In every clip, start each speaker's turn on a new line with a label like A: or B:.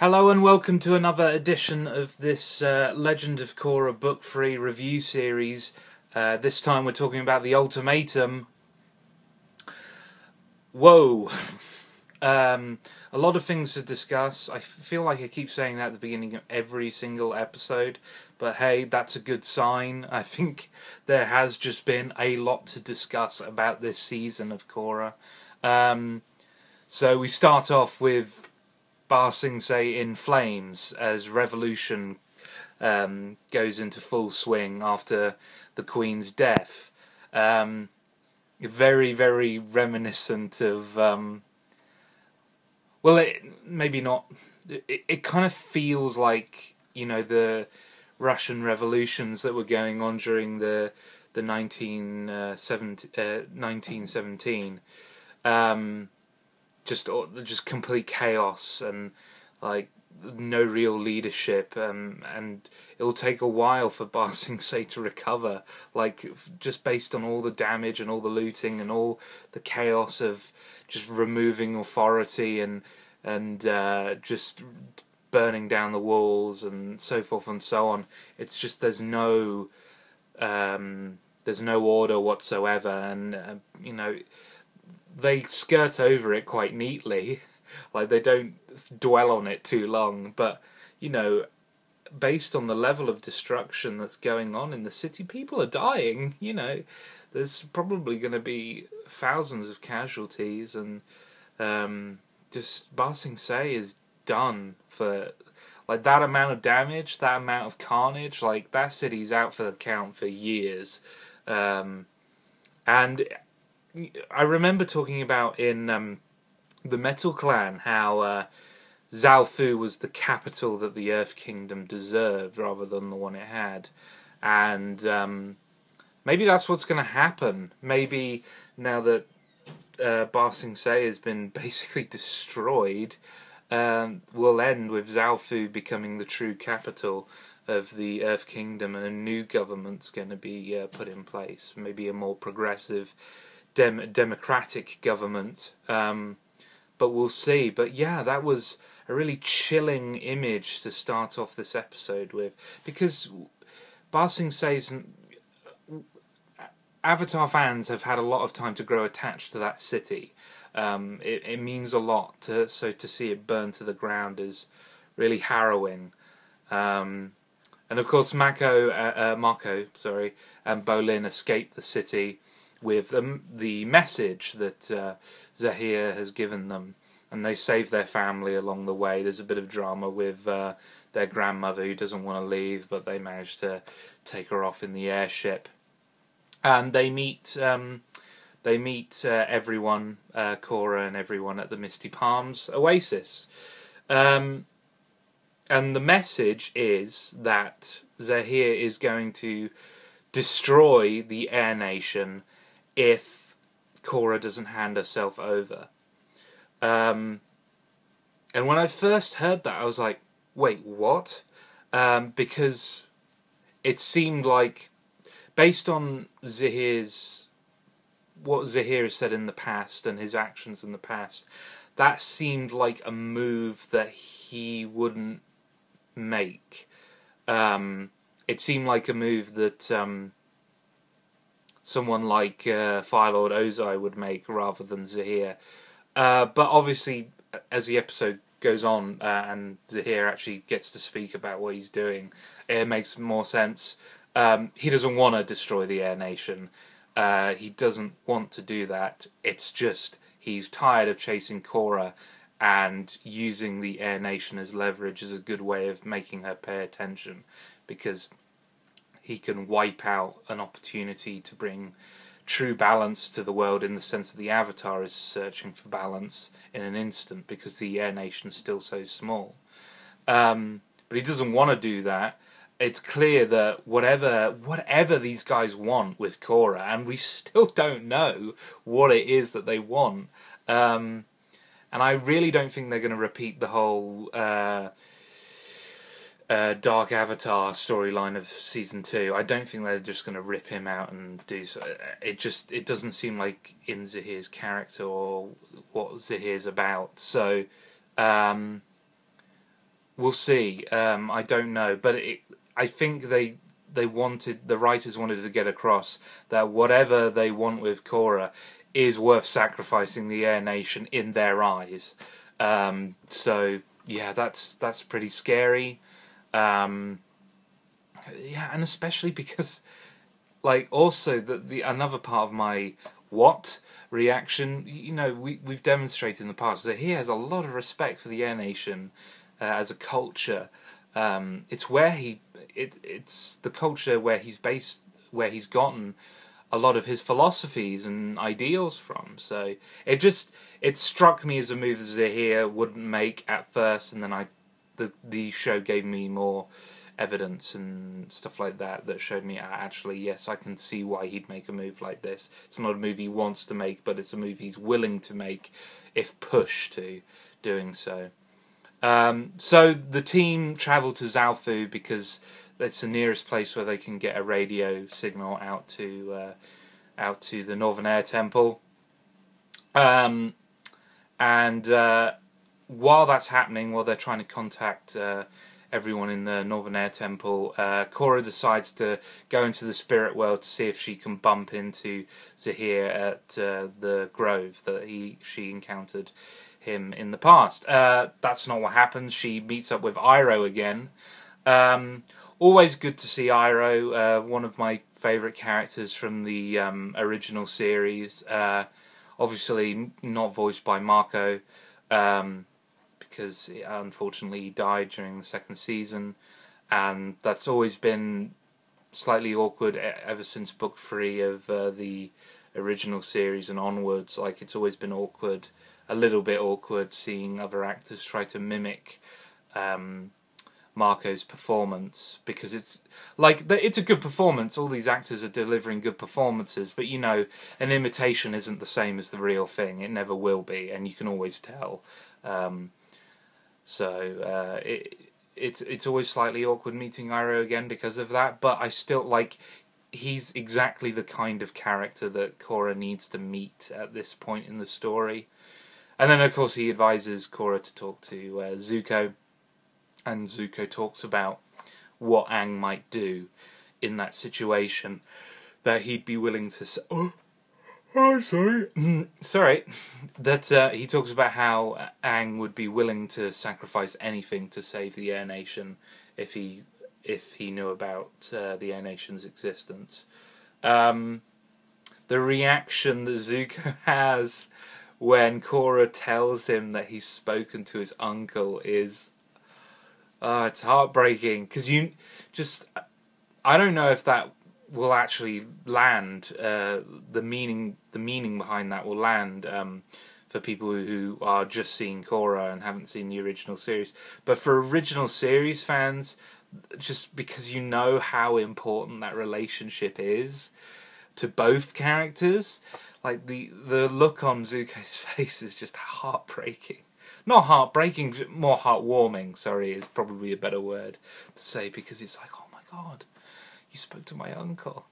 A: Hello and welcome to another edition of this Legend of Korra book 3 review series. This time we're talking about The Ultimatum. Whoa! A lot of things to discuss. I feel like I keep saying that at the beginning of every single episode, but hey, that's a good sign. I think there has just been a lot to discuss about this season of Korra. So we start off with Ba Sing Se in flames as revolution goes into full swing after the Queen's death. Very, very reminiscent of maybe not. It kind of feels like, you know, the Russian revolutions that were going on during the 1917. Just complete chaos and like no real leadership, and it'll take a while for Ba Sing Se to recover, like just based on all the damage and all the looting and all the chaos of just removing authority and just burning down the walls and so forth and so on. It's just there's no order whatsoever, and you know, they skirt over it quite neatly. Like, they don't dwell on it too long, but, you know, based on the level of destruction that's going on in the city, people are dying, you know. There's probably going to be thousands of casualties, and just Ba Sing Se is done for, like, that amount of damage, that amount of carnage. Like, that city's out for the count for years. And I remember talking about in the Metal Clan how Zaofu was the capital that the Earth Kingdom deserved rather than the one it had. And maybe that's what's going to happen. Maybe now that Ba Sing Se has been basically destroyed, we'll end with Zaofu becoming the true capital of the Earth Kingdom, and a new government's going to be put in place. Maybe a more progressive democratic government, but we'll see. But yeah, that was a really chilling image to start off this episode with, because Ba Sing Se's Avatar fans have had a lot of time to grow attached to that city. It means a lot so to see it burn to the ground is really harrowing. And of course Marco, and Bolin escape the city with the message that Zaheer has given them, and they save their family along the way. There's a bit of drama with their grandmother who doesn't want to leave, but they manage to take her off in the airship, and they meet everyone, Korra and everyone at the Misty Palms Oasis, and the message is that Zaheer is going to destroy the Air Nation if Korra doesn't hand herself over. And when I first heard that, I was like, wait, what? Because it seemed like, based on what Zaheer has said in the past and his actions in the past, that seemed like a move that he wouldn't make. It seemed like a move that someone like Fire Lord Ozai would make rather than Zaheer. But obviously, as the episode goes on and Zaheer actually gets to speak about what he's doing, it makes more sense. He doesn't want to destroy the Air Nation. He doesn't want to do that. It's just he's tired of chasing Korra, and using the Air Nation as leverage is a good way of making her pay attention, because he can wipe out an opportunity to bring true balance to the world, in the sense that the Avatar is searching for balance in an instant, because the Air Nation is still so small. But he doesn't want to do that. It's clear that whatever these guys want with Korra, and we still don't know what it is that they want, and I really don't think they're going to repeat the whole Dark Avatar storyline of season 2. I don't think they're just going to rip him out and do so. It doesn't seem like in Zaheer's character or what Zaheer's about. So we'll see. I don't know, but I think the writers wanted to get across that whatever they want with Korra is worth sacrificing the Air Nation in their eyes. So yeah, that's pretty scary. Um, yeah, and especially because, like, also the another part of my what reaction, we've demonstrated in the past that he has a lot of respect for the Air Nation as a culture. It's where it's the culture where he's based, where he's gotten a lot of his philosophies and ideals from. So it struck me as a move that Zaheer wouldn't make at first, and then the show gave me more evidence and stuff like that showed me actually, yes, I can see why he'd make a move like this. It's not a move he wants to make, but it's a move he's willing to make if pushed to doing so. So the team travel to Zaofu because it's the nearest place where they can get a radio signal out to the Northern Air Temple. And while that's happening, while they're trying to contact everyone in the Northern Air Temple, Korra decides to go into the spirit world to see if she can bump into Zaheer at the grove that she encountered him in the past. That's not what happens. She meets up with Iroh again. Always good to see Iroh, one of my favourite characters from the original series. Obviously not voiced by Marco, because unfortunately he died during the second season, and that's always been slightly awkward ever since book 3 of the original series and onwards. Like, it's always been awkward, a little bit awkward, seeing other actors try to mimic Marco's performance, because it's a good performance. All these actors are delivering good performances, but an imitation isn't the same as the real thing. It never will be, and you can always tell. It's always slightly awkward meeting Iroh again because of that, but I still he's exactly the kind of character that Korra needs to meet at this point in the story. And then of course he advises Korra to talk to Zuko, and Zuko talks about what Aang might do in that situation, that he'd be willing to sorry. That he talks about how Aang would be willing to sacrifice anything to save the Air Nation if he knew about the Air Nation's existence. The reaction that Zuko has when Korra tells him that he's spoken to his uncle is it's heartbreaking, because I don't know if that will actually land. The meaning behind that will land for people who are just seeing Korra and haven't seen the original series. But for original series fans, just because you know how important that relationship is to both characters, like the look on Zuko's face is just heartbreaking. Not heartbreaking, more heartwarming, sorry, is probably a better word to say, because it's like, oh my god, you spoke to my uncle.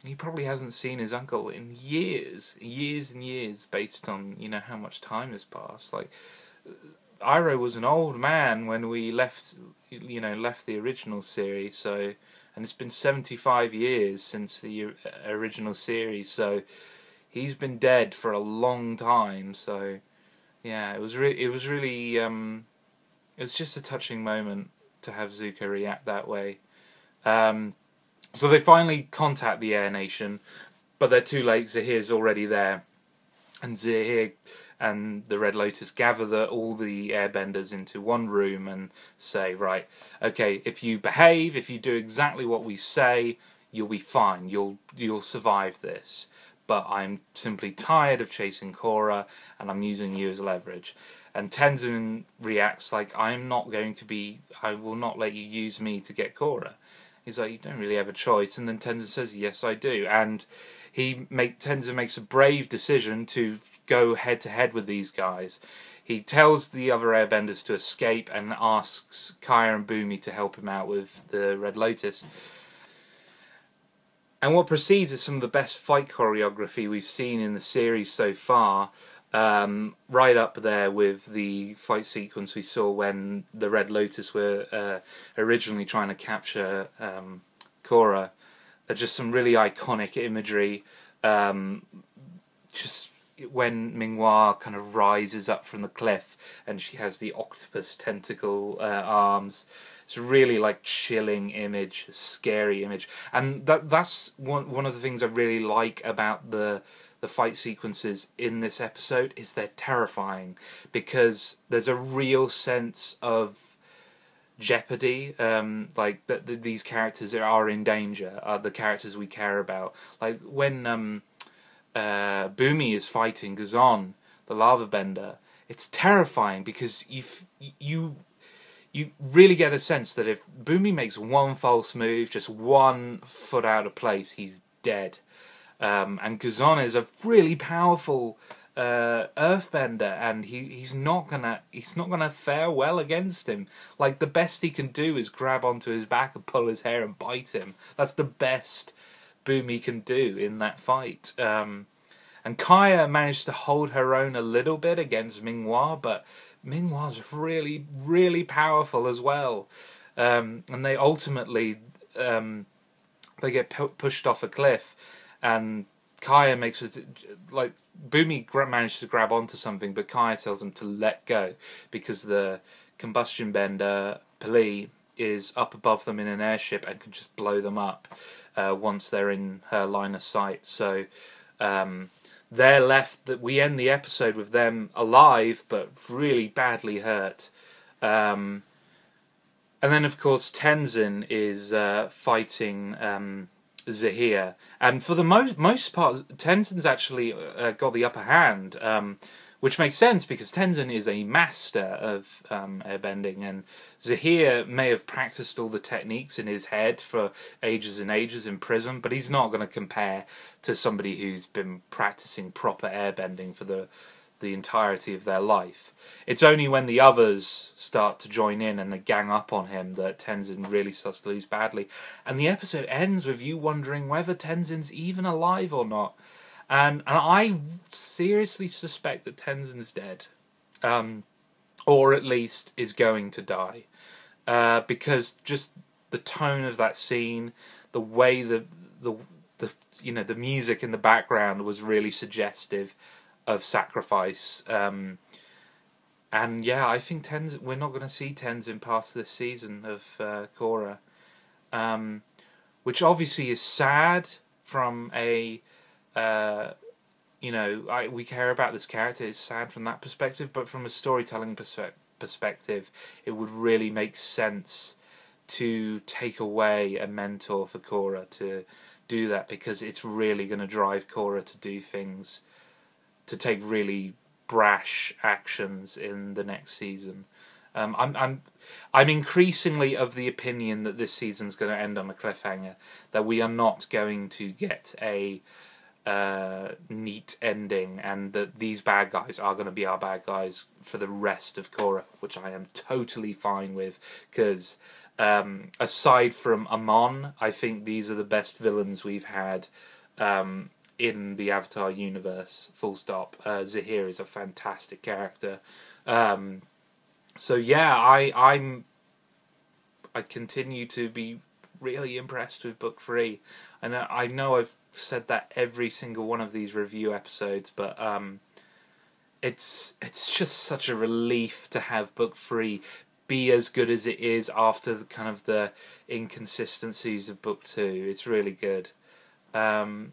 A: He probably hasn't seen his uncle in years and years, based on, how much time has passed. Like, Iroh was an old man when we left the original series, so, and it's been 75 years since the original series, so he's been dead for a long time, so... Yeah, it was really it was just a touching moment to have Zuko react that way. So they finally contact the Air Nation, but they're too late. Zaheer's already there, and Zaheer and the Red Lotus gather all the airbenders into one room and say, right, okay, if you behave, if you do exactly what we say, you'll be fine. You'll survive this. But I'm simply tired of chasing Korra, and I'm using you as leverage. And Tenzin reacts like, I will not let you use me to get Korra. He's like, you don't really have a choice. And then Tenzin says, yes, I do. And Tenzin makes a brave decision to go head to head with these guys. He tells the other airbenders to escape and asks Kaya and Bumi to help him out with the Red Lotus. And what precedes is some of the best fight choreography we've seen in the series so far. right up there with the fight sequence we saw when the Red Lotus were originally trying to capture Korra. Just some really iconic imagery. Just when Minghua kind of rises up from the cliff and she has the octopus tentacle arms. It's a really like chilling image, scary image, and that's one of the things I really like about the fight sequences in this episode is they're terrifying because there's a real sense of jeopardy. Like that these characters are in danger. Are the characters we care about? Like when Boomy is fighting Gazon, the lava bender. It's terrifying because you really get a sense that if Boomy makes one false move, just 1 foot out of place, he's dead. And Gazon is a really powerful earthbender, and he's not gonna fare well against him. Like the best he can do is grab onto his back and pull his hair and bite him. That's the best Boomy can do in that fight. And Kaya managed to hold her own a little bit against Minghua, but Minghua's really, really powerful as well. And they ultimately they get pushed off a cliff, and Kaya makes it like Boomy manages to grab onto something, but Kaya tells him to let go because the combustion bender Pali is up above them in an airship and can just blow them up once they're in her line of sight. So they're left. That we end the episode with them alive but really badly hurt. And then, of course, Tenzin is fighting Zaheer, and for the most part, Tenzin's actually got the upper hand, which makes sense because Tenzin is a master of airbending, and Zaheer may have practiced all the techniques in his head for ages and ages in prison, but he's not going to compare to somebody who's been practicing proper airbending for the entirety of their life. It's only when the others start to join in and they gang up on him that Tenzin really starts to lose badly. And the episode ends with you wondering whether Tenzin's even alive or not. And I seriously suspect that Tenzin's dead. Or at least is going to die. Because just the tone of that scene, the way the music in the background was really suggestive of sacrifice, and yeah, I think we're not going to see Tenzin past this season of Korra, which obviously is sad from a we care about this character. It's sad from that perspective, but from a storytelling perspective, it would really make sense to take away a mentor for Korra to do that, because it's really going to drive Korra to do things, to take really brash actions in the next season. I'm increasingly of the opinion that this season's going to end on a cliffhanger, that we are not going to get a neat ending, and that these bad guys are going to be our bad guys for the rest of Korra, which I am totally fine with, because aside from Amon, I think these are the best villains we've had in the Avatar universe, full stop. Zaheer is a fantastic character. So yeah, I continue to be really impressed with Book 3. And I know I've said that every single one of these review episodes, but it's just such a relief to have Book 3 be as good as it is after the inconsistencies of Book 2. It's really good. So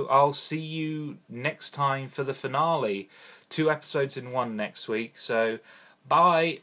A: I'll see you next time for the finale. 2 episodes in one next week, so bye!